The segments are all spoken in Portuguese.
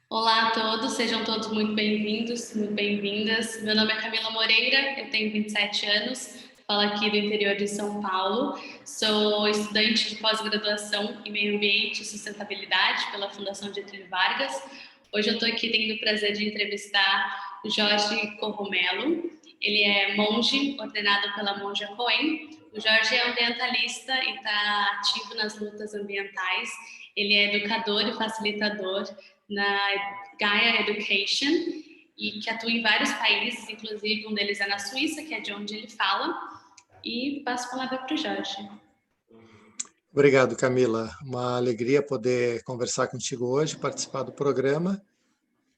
Olá a todos, sejam todos muito bem-vindos, muito bem-vindas. Meu nome é Camila Moreira, eu tenho 27 anos, falo aqui do interior de São Paulo. Sou estudante de pós-graduação em Meio Ambiente e Sustentabilidade pela Fundação Getúlio Vargas. Hoje eu estou aqui tendo o prazer de entrevistar o Jorge Corromelo. Ele é monge, ordenado pela Monja Coen. O Jorge é ambientalista e está ativo nas lutas ambientais. Ele é educador e facilitador na Gaia Education e que atua em vários países, inclusive um deles é na Suíça, que é de onde ele fala. E passo a palavra para o Jorge. Obrigado, Camila. Uma alegria poder conversar contigo hoje, participar do programa.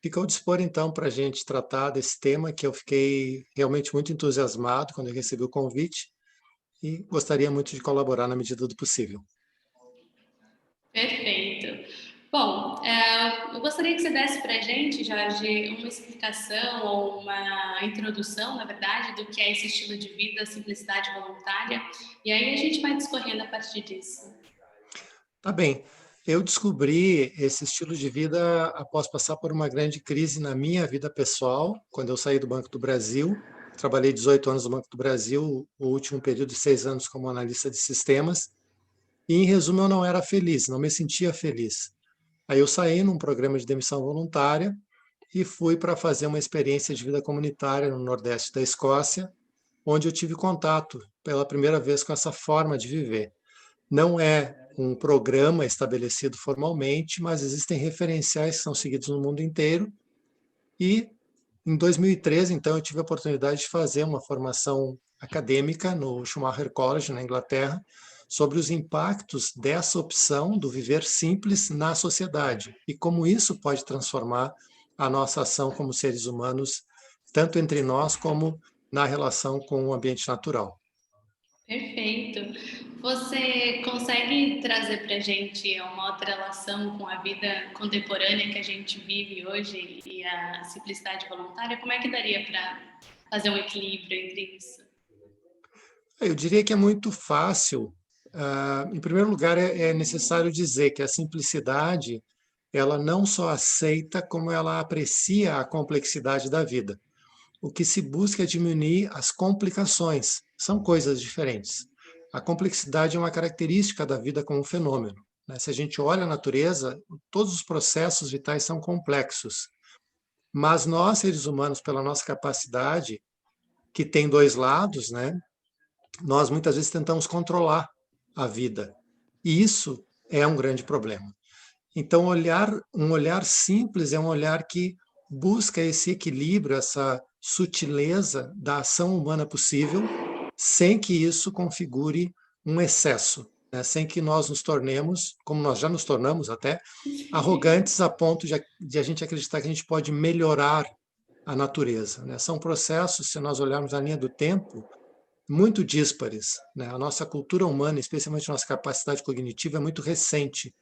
Fica ao dispor, então, para a gente tratar desse tema que eu fiquei realmente muito entusiasmado quando eu recebi o convite e gostaria muito de colaborar na medida do possível. Perfeito. Bom, eu gostaria que você desse para a gente, Jorge, uma explicação ou uma introdução, na verdade, do que é esse estilo de vida, simplicidade voluntária, e aí a gente vai discorrendo a partir disso. Tá bem. Eu descobri esse estilo de vida após passar por uma grande crise na minha vida pessoal, quando eu saí do Banco do Brasil. Trabalhei 18 anos no Banco do Brasil, o último período de 6 anos como analista de sistemas. E, em resumo, eu não era feliz, não me sentia feliz. Aí eu saí num programa de demissão voluntária e fui para fazer uma experiência de vida comunitária no Nordeste da Escócia, onde eu tive contato pela primeira vez com essa forma de viver. Não é um programa estabelecido formalmente, mas existem referenciais que são seguidos no mundo inteiro. E em 2013, então, eu tive a oportunidade de fazer uma formação acadêmica no Schumacher College, na Inglaterra, sobre os impactos dessa opção do viver simples na sociedade e como isso pode transformar a nossa ação como seres humanos, tanto entre nós como na relação com o ambiente natural. Perfeito. Você consegue trazer para a gente uma outra relação com a vida contemporânea que a gente vive hoje e a simplicidade voluntária? Como é que daria para fazer um equilíbrio entre isso? Eu diria que é muito fácil. Em primeiro lugar, é necessário dizer que a simplicidade ela não só aceita, como ela aprecia a complexidade da vida. O que se busca é diminuir as complicações. São coisas diferentes. A complexidade é uma característica da vida como fenômeno, né? Se a gente olha a natureza, todos os processos vitais são complexos. Mas nós, seres humanos, pela nossa capacidade, que tem dois lados, né? Nós muitas vezes tentamos controlar a vida. E isso é um grande problema. Então, um olhar simples é um olhar que busca esse equilíbrio, essa sutileza da ação humana possível, sem que isso configure um excesso, né? Sem que nós nos tornemos, como nós já nos tornamos até, arrogantes a ponto de a gente acreditar que a gente pode melhorar a natureza, né? São processos, se nós olharmos a linha do tempo, muito díspares, né? A nossa cultura humana, especialmente a nossa capacidade cognitiva, é muito recente.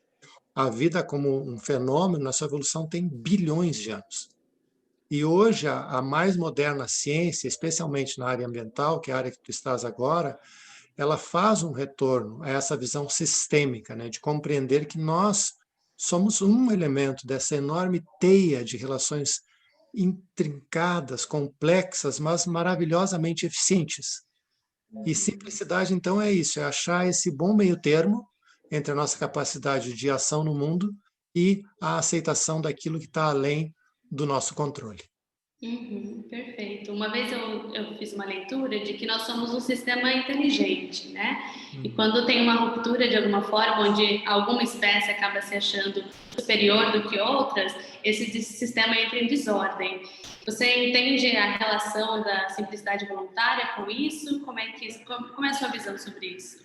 A vida como um fenômeno, na sua evolução, tem bilhões de anos. E hoje, a mais moderna ciência, especialmente na área ambiental, que é a área que tu estás agora, ela faz um retorno a essa visão sistêmica, né, de compreender que nós somos um elemento dessa enorme teia de relações intrincadas, complexas, mas maravilhosamente eficientes. E simplicidade, então, é isso, é achar esse bom meio termo entre a nossa capacidade de ação no mundo e a aceitação daquilo que está além do nosso controle. Uhum, perfeito. Uma vez eu fiz uma leitura de que nós somos um sistema inteligente, né? E Uhum. quando tem uma ruptura de alguma forma, onde alguma espécie acaba se achando superior do que outras, esse sistema entra em desordem. Você entende a relação da simplicidade voluntária com isso? Como é a sua visão sobre isso?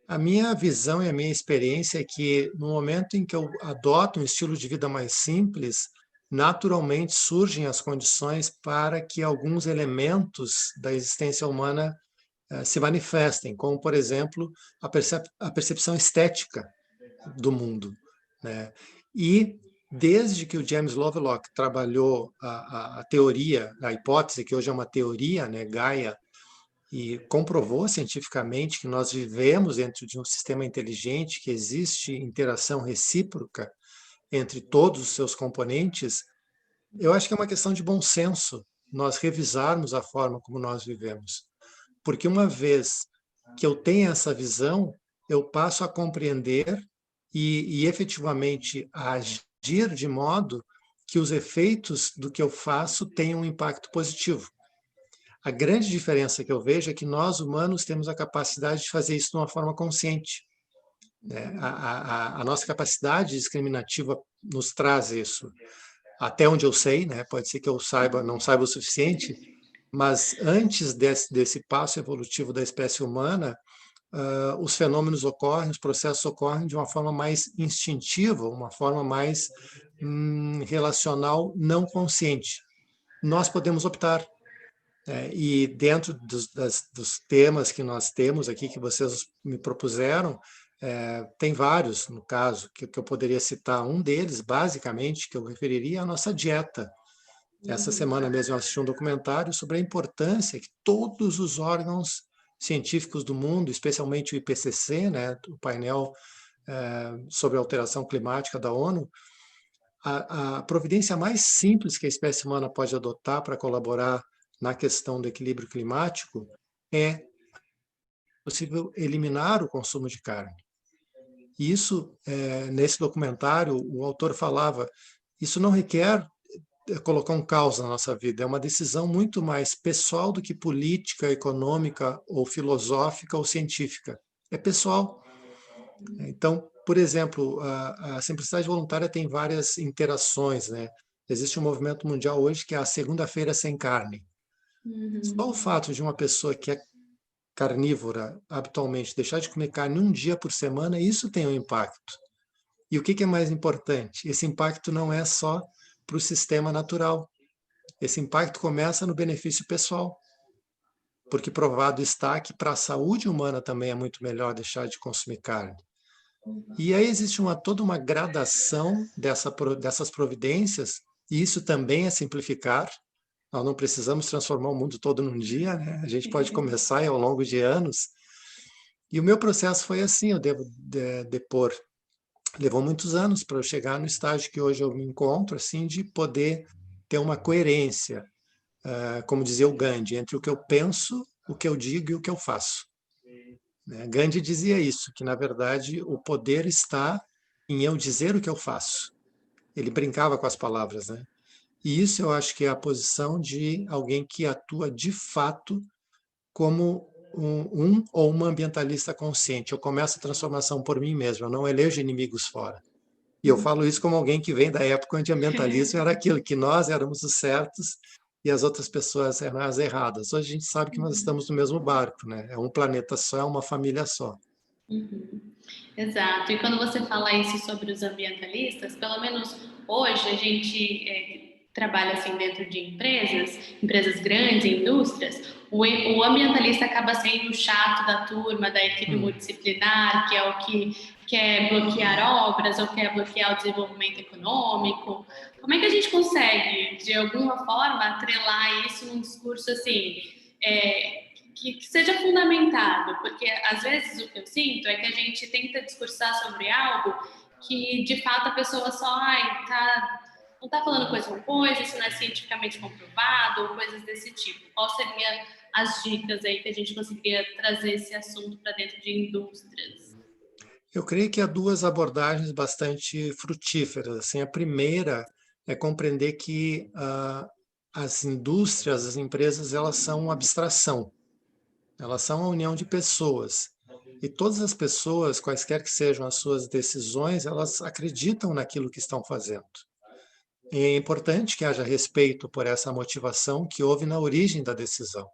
A minha visão e a minha experiência é que no momento em que eu adoto um estilo de vida mais simples, naturalmente surgem as condições para que alguns elementos da existência humana se manifestem, como, por exemplo, a percepção estética do mundo, né? E desde que o James Lovelock trabalhou a teoria, a hipótese, que hoje é uma teoria, né, Gaia, e comprovou cientificamente que nós vivemos dentro de um sistema inteligente, que existe interação recíproca, entre todos os seus componentes, eu acho que é uma questão de bom senso nós revisarmos a forma como nós vivemos. Porque uma vez que eu tenho essa visão, eu passo a compreender e efetivamente a agir de modo que os efeitos do que eu faço tenham um impacto positivo. A grande diferença que eu vejo é que nós, humanos, temos a capacidade de fazer isso de uma forma consciente. Né? A nossa capacidade discriminativa nos traz isso. Até onde eu sei, né? Pode ser que eu saiba, não saiba o suficiente, mas antes desse passo evolutivo da espécie humana, os fenômenos ocorrem, os processos ocorrem de uma forma mais instintiva, uma forma mais relacional, não consciente. Nós podemos optar. E dentro dos temas que nós temos aqui, que vocês me propuseram, tem vários, no caso, que eu poderia citar. Um deles, basicamente, que eu referiria à nossa dieta. Essa semana mesmo eu assisti um documentário sobre a importância que todos os órgãos científicos do mundo, especialmente o IPCC, né, o painel sobre a alteração climática da ONU, a providência mais simples que a espécie humana pode adotar para colaborar na questão do equilíbrio climático é possível eliminar o consumo de carne. E isso, nesse documentário, o autor falava, isso não requer colocar um caos na nossa vida, é uma decisão muito mais pessoal do que política, econômica, ou filosófica, ou científica. É pessoal. Então, por exemplo, a simplicidade voluntária tem várias interações, né? Existe um movimento mundial hoje que é a segunda-feira sem carne. Só o fato de uma pessoa que é carnívora habitualmente deixar de comer carne um dia por semana, isso tem um impacto. E o que é mais importante? Esse impacto não é só para o sistema natural. Esse impacto começa no benefício pessoal, porque provado está que para a saúde humana também é muito melhor deixar de consumir carne. E aí existe toda uma gradação dessas providências, e isso também é simplificar. Nós não precisamos transformar o mundo todo num dia, né? A gente pode começar ao longo de anos. E o meu processo foi assim, eu devo depor. Levou muitos anos para eu chegar no estágio que hoje eu me encontro, assim, de poder ter uma coerência, como dizia o Gandhi, entre o que eu penso, o que eu digo e o que eu faço. Gandhi dizia isso, que na verdade o poder está em eu dizer o que eu faço. Ele brincava com as palavras, né? E isso eu acho que é a posição de alguém que atua de fato como um ou uma ambientalista consciente. Eu começo a transformação por mim mesmo, eu não elejo inimigos fora. E eu falo isso como alguém que vem da época onde ambientalismo era aquilo, que nós éramos os certos e as outras pessoas eram as erradas. Hoje a gente sabe que nós estamos no mesmo barco, né? É um planeta só, é uma família só. Exato. E quando você fala isso sobre os ambientalistas, pelo menos hoje a gente trabalha assim dentro de empresas grandes, indústrias, o ambientalista acaba sendo o chato da turma, da equipe multidisciplinar, que é o que quer bloquear obras ou quer bloquear o desenvolvimento econômico. Como é que a gente consegue, de alguma forma, atrelar isso num discurso assim, que seja fundamentado? Porque às vezes o que eu sinto é que a gente tenta discursar sobre algo que de fato a pessoa só não está falando coisa com coisa, isso não é cientificamente comprovado, ou coisas desse tipo. Qual seriam as dicas aí que a gente conseguiria trazer esse assunto para dentro de indústrias? Eu creio que há duas abordagens bastante frutíferas. Assim, a primeira é compreender que as indústrias, as empresas, elas são uma abstração. Elas são a união de pessoas. E todas as pessoas, quaisquer que sejam as suas decisões, elas acreditam naquilo que estão fazendo. E é importante que haja respeito por essa motivação que houve na origem da decisão.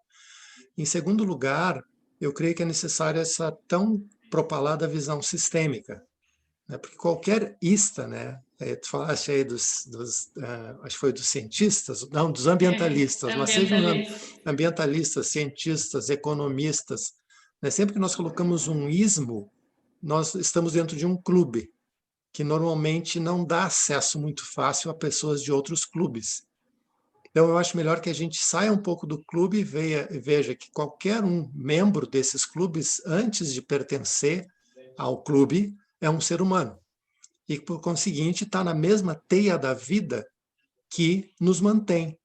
Em segundo lugar, eu creio que é necessária essa tão propalada visão sistêmica, né? Porque qualquer ista, né? Tu falaste aí acho que foi dos cientistas, não, dos ambientalistas, mas sejam ambientalistas, cientistas, economistas, né? Sempre que nós colocamos um ismo, nós estamos dentro de um clube, que normalmente não dá acesso muito fácil a pessoas de outros clubes. Então, eu acho melhor que a gente saia um pouco do clube e veja que qualquer um membro desses clubes, antes de pertencer ao clube, é um ser humano. e, por conseguinte, está na mesma teia da vida que nos mantém.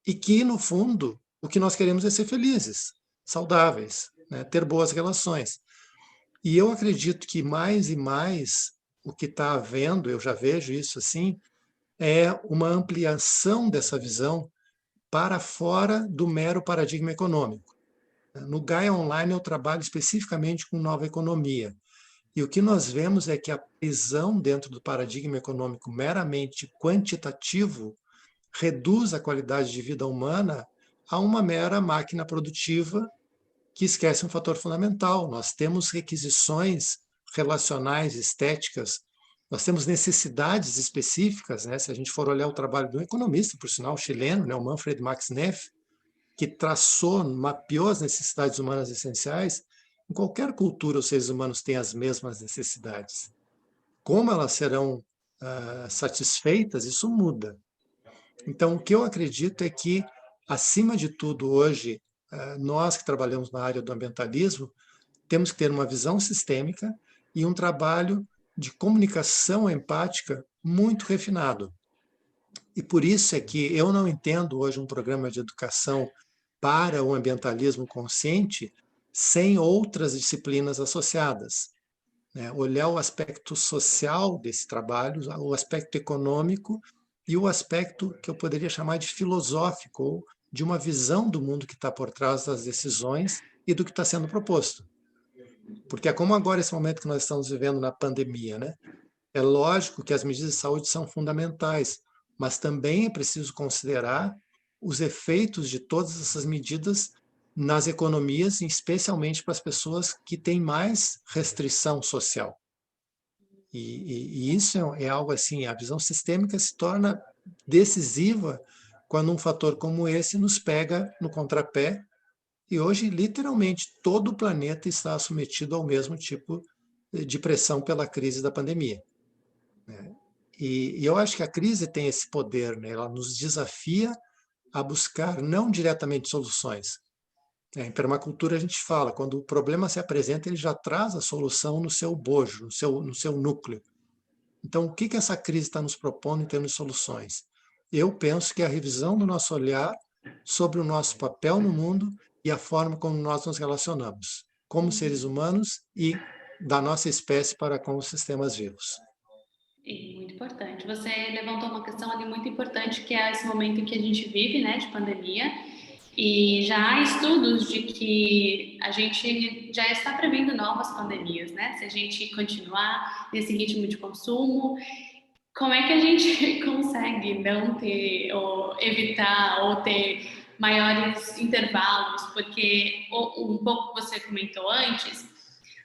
E que, no fundo, o que nós queremos é ser felizes, saudáveis, né? Ter boas relações. E eu acredito que mais e mais o que está havendo, eu já vejo isso assim, é uma ampliação dessa visão para fora do mero paradigma econômico. No Gaia Online eu trabalho especificamente com nova economia. E o que nós vemos é que a prisão dentro do paradigma econômico meramente quantitativo reduz a qualidade de vida humana a uma mera máquina produtiva que esquece um fator fundamental. Nós temos requisições relacionais, estéticas, nós temos necessidades específicas, né? Se a gente for olhar o trabalho de um economista, por sinal chileno, né, o Manfred Max Neff, que traçou, mapeou as necessidades humanas essenciais, em qualquer cultura os seres humanos têm as mesmas necessidades. Como elas serão satisfeitas, isso muda. Então, o que eu acredito é que, acima de tudo, hoje, nós que trabalhamos na área do ambientalismo, temos que ter uma visão sistêmica e um trabalho de comunicação empática muito refinado. E por isso é que eu não entendo hoje um programa de educação para o ambientalismo consciente sem outras disciplinas associadas, né? Olhar o aspecto social desse trabalho, o aspecto econômico e o aspecto que eu poderia chamar de filosófico, ou de uma visão do mundo que está por trás das decisões e do que está sendo proposto. Porque é como agora esse momento que nós estamos vivendo na pandemia, né? É lógico que as medidas de saúde são fundamentais, mas também é preciso considerar os efeitos de todas essas medidas nas economias, especialmente para as pessoas que têm mais restrição social. E isso é algo assim, a visão sistêmica se torna decisiva quando um fator como esse nos pega no contrapé, e hoje, literalmente, todo o planeta está submetido ao mesmo tipo de pressão pela crise da pandemia, né? E eu acho que a crise tem esse poder, né? Ela nos desafia a buscar não diretamente soluções. Em permacultura a gente fala, quando o problema se apresenta, ele já traz a solução no seu bojo, no seu núcleo. Então, o que que essa crise está nos propondo em termos de soluções? Eu penso que é a revisão do nosso olhar sobre o nosso papel no mundo e a forma como nós nos relacionamos, como seres humanos e da nossa espécie para com os sistemas vivos. E muito importante. Você levantou uma questão ali muito importante, que é esse momento em que a gente vive, né, de pandemia. E já há estudos de que a gente já está prevendo novas pandemias, né? Se a gente continuar nesse ritmo de consumo, como é que a gente consegue não ter, ou evitar, ou ter maiores intervalos? Porque um pouco que você comentou antes,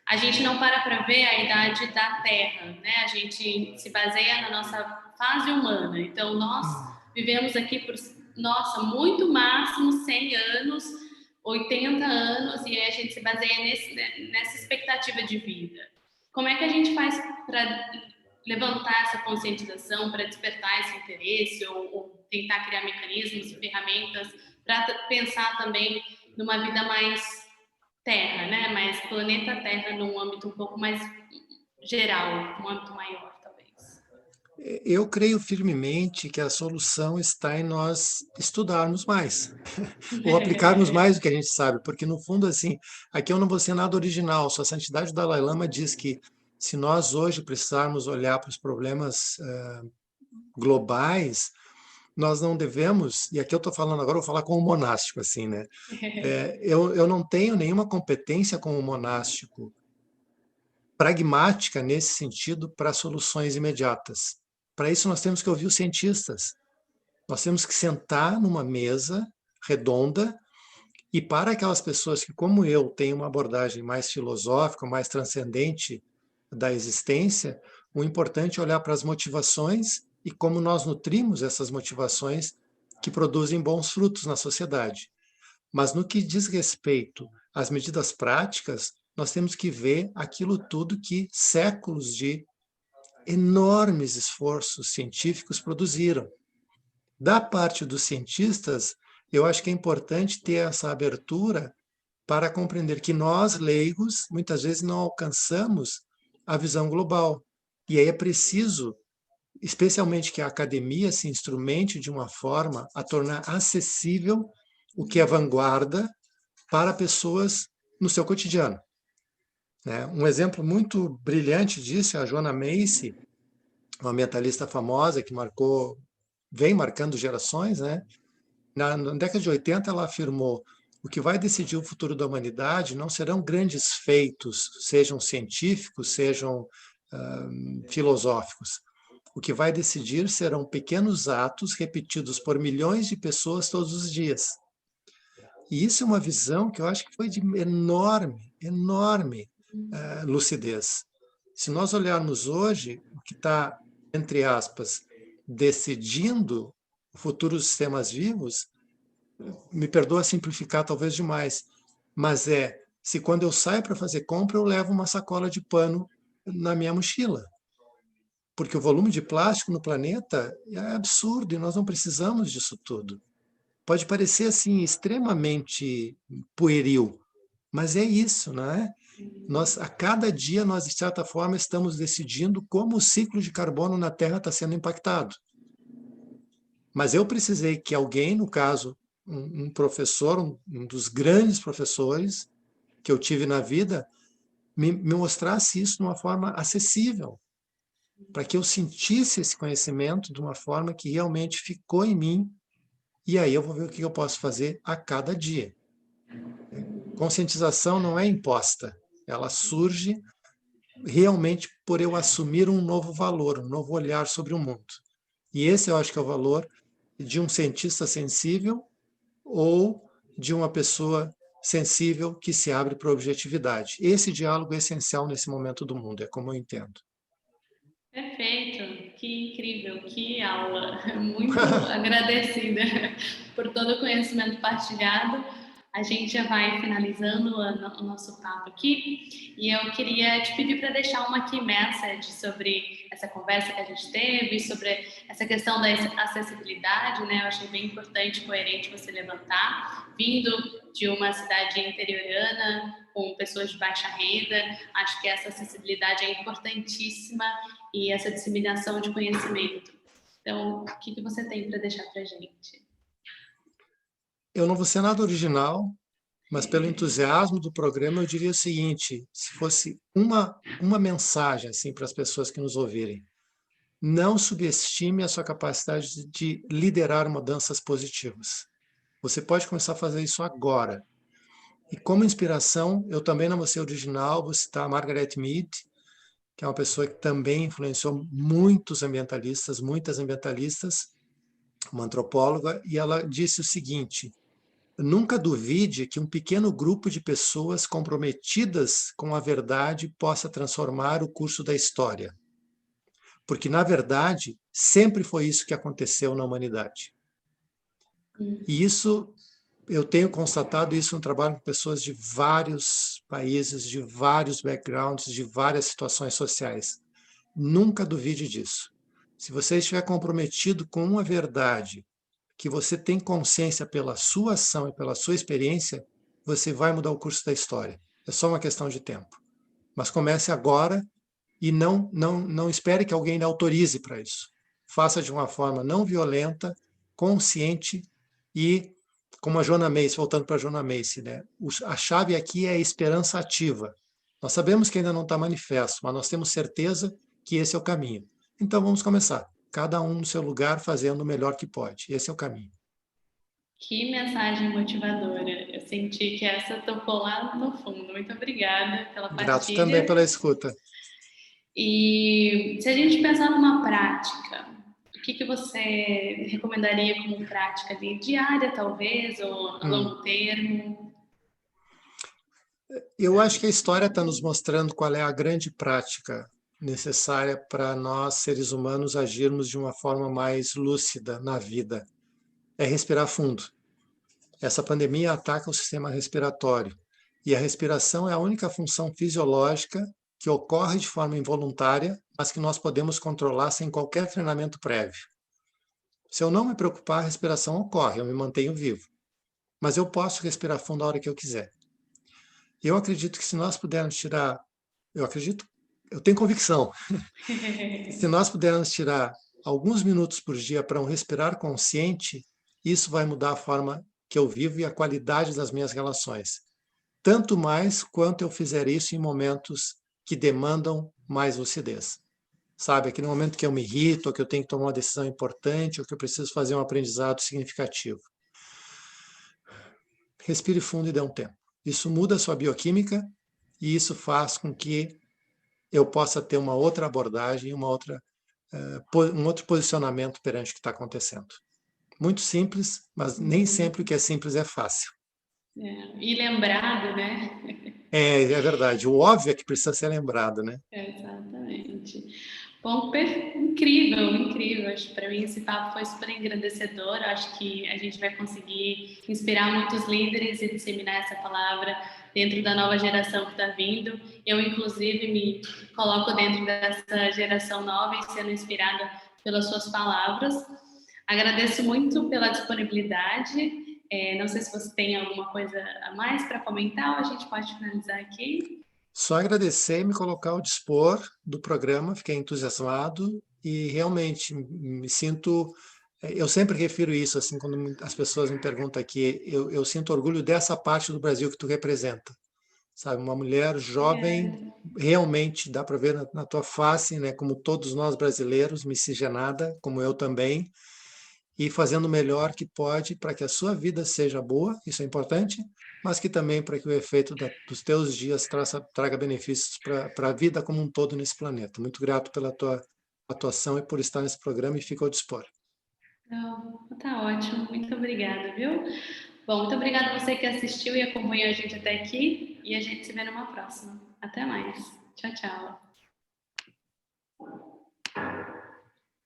a gente não para ver a idade da Terra, né? A gente se baseia na nossa fase humana. Então, nós vivemos aqui por, nossa, muito máximo 100 anos, 80 anos, e aí a gente se baseia nessa expectativa de vida. Como é que a gente faz para levantar essa conscientização, para despertar esse interesse, ou tentar criar mecanismos e ferramentas para pensar também numa vida mais Terra, né? Mais planeta Terra num âmbito um pouco mais geral, um âmbito maior, talvez. Eu creio firmemente que a solução está em nós estudarmos mais, ou aplicarmos mais do que a gente sabe, porque no fundo, assim, aqui eu não vou ser nada original, Sua Santidade o Dalai Lama diz que se nós hoje precisarmos olhar para os problemas globais, nós não devemos, e aqui eu estou falando agora, eu vou falar como monástico, assim, né? Eu não tenho nenhuma competência como monástico pragmática nesse sentido para soluções imediatas. Para isso nós temos que ouvir os cientistas. Nós temos que sentar numa mesa redonda e para aquelas pessoas que, como eu, têm uma abordagem mais filosófica, mais transcendente da existência, o importante é olhar para as motivações e como nós nutrimos essas motivações que produzem bons frutos na sociedade. Mas no que diz respeito às medidas práticas, nós temos que ver aquilo tudo que séculos de enormes esforços científicos produziram. Da parte dos cientistas, eu acho que é importante ter essa abertura para compreender que nós, leigos, muitas vezes não alcançamos a visão global. E aí é preciso, especialmente que a academia se instrumente de uma forma a tornar acessível o que é vanguarda para pessoas no seu cotidiano, né? Um exemplo muito brilhante disso é a Joanna Macy, uma ambientalista famosa que vem marcando gerações, né? Na década de 80, ela afirmou: o que vai decidir o futuro da humanidade não serão grandes feitos, sejam científicos, sejam filosóficos. O que vai decidir serão pequenos atos repetidos por milhões de pessoas todos os dias. E isso é uma visão que eu acho que foi de enorme lucidez. Se nós olharmos hoje, o que está, entre aspas, decidindo o futuro dos sistemas vivos, me perdoa simplificar talvez demais, mas se quando eu saio para fazer compra, eu levo uma sacola de pano na minha mochila. Porque o volume de plástico no planeta é absurdo e nós não precisamos disso tudo. Pode parecer assim extremamente pueril, mas é isso, não é? A cada dia, nós, de certa forma, estamos decidindo como o ciclo de carbono na Terra está sendo impactado. Mas eu precisei que alguém, no caso, um professor, um dos grandes professores que eu tive na vida, me mostrasse isso de uma forma acessível, para que eu sentisse esse conhecimento de uma forma que realmente ficou em mim, e aí eu vou ver o que eu posso fazer a cada dia. Conscientização não é imposta, ela surge realmente por eu assumir um novo valor, um novo olhar sobre o mundo. E esse eu acho que é o valor de um cientista sensível ou de uma pessoa sensível que se abre para a objetividade. Esse diálogo é essencial nesse momento do mundo, é como eu entendo. Perfeito, que incrível, que aula. Muito agradecida por todo o conhecimento partilhado. A gente já vai finalizando o nosso papo aqui e eu queria te pedir para deixar uma key message sobre essa conversa que a gente teve, sobre essa questão da acessibilidade, né? Eu achei bem importante e coerente você levantar, vindo de uma cidade interiorana com pessoas de baixa renda. Acho que essa acessibilidade é importantíssima e essa disseminação de conhecimento. Então, o que você tem para deixar para a gente? Eu não vou ser nada original, mas pelo entusiasmo do programa, eu diria o seguinte: se fosse uma mensagem assim para as pessoas que nos ouvirem, não subestime a sua capacidade de liderar mudanças positivas. Você pode começar a fazer isso agora. E como inspiração, eu também não vou ser original, vou citar a Margaret Mead, que é uma pessoa que também influenciou muitas ambientalistas, uma antropóloga, e ela disse o seguinte: nunca duvide que um pequeno grupo de pessoas comprometidas com a verdade possa transformar o curso da história. Porque, na verdade, sempre foi isso que aconteceu na humanidade. E isso, eu tenho constatado isso no trabalho com pessoas de vários países, de vários backgrounds, de várias situações sociais. Nunca duvide disso. Se você estiver comprometido com uma verdade, que você tem consciência pela sua ação e pela sua experiência, você vai mudar o curso da história. É só uma questão de tempo. Mas comece agora e não espere que alguém lhe autorize para isso. Faça de uma forma não violenta, consciente e, como a Joanna Macy, voltando para a Joanna Macy, né? A chave aqui é a esperança ativa. Nós sabemos que ainda não está manifesto, mas nós temos certeza que esse é o caminho. Então vamos começar. Cada um no seu lugar fazendo o melhor que pode. Esse é o caminho. Que mensagem motivadora. Eu senti que essa tocou lá no fundo. Muito obrigada pela Grato também partilha. pela escuta. E se a gente pensar numa prática, o que você recomendaria como prática ali, diária talvez, ou a longo termo? Eu acho que a história está nos mostrando qual é a grande prática necessária para nós, seres humanos, agirmos de uma forma mais lúcida na vida. É respirar fundo. Essa pandemia ataca o sistema respiratório. E a respiração é a única função fisiológica que ocorre de forma involuntária, mas que nós podemos controlar sem qualquer treinamento prévio. Se eu não me preocupar, a respiração ocorre, eu me mantenho vivo. Mas eu posso respirar fundo a hora que eu quiser. Eu acredito que se nós pudermos tirar, eu acredito eu tenho convicção. Se nós pudermos tirar alguns minutos por dia para um respirar consciente, isso vai mudar a forma que eu vivo e a qualidade das minhas relações. Tanto mais quanto eu fizer isso em momentos que demandam mais lucidez. Sabe, aquele momento que eu me irrito, ou que eu tenho que tomar uma decisão importante, ou que eu preciso fazer um aprendizado significativo. Respire fundo e dê um tempo. Isso muda a sua bioquímica e isso faz com que eu possa ter uma outra abordagem, um outro posicionamento perante o que está acontecendo. Muito simples, mas nem sempre o que é simples é fácil. E lembrado, né? É verdade. O óbvio é que precisa ser lembrado, né? Exatamente. Bom, incrível, incrível. Acho que para mim esse papo foi super engrandecedor. Acho que a gente vai conseguir inspirar muitos líderes e disseminar essa palavra dentro da nova geração que está vindo. Eu, inclusive, me coloco dentro dessa geração nova e sendo inspirada pelas suas palavras. Agradeço muito pela disponibilidade. Não sei se você tem alguma coisa a mais para comentar ou a gente pode finalizar aqui. Só agradecer e me colocar ao dispor do programa, fiquei entusiasmado e realmente me sinto. Eu sempre refiro isso, assim, quando as pessoas me perguntam aqui, eu sinto orgulho dessa parte do Brasil que tu representa, sabe? Uma mulher jovem, realmente dá para ver na tua face, né? Como todos nós brasileiros, miscigenada, como eu também, e fazendo o melhor que pode para que a sua vida seja boa, isso é importante, mas que também para que o efeito dos teus dias traga benefícios para a vida como um todo nesse planeta. Muito grato pela tua atuação e por estar nesse programa e fico ao dispor. Não, tá ótimo, muito obrigada, viu? Bom, muito obrigada a você que assistiu e acompanhou a gente até aqui e a gente se vê numa próxima. Até mais. Tchau, tchau.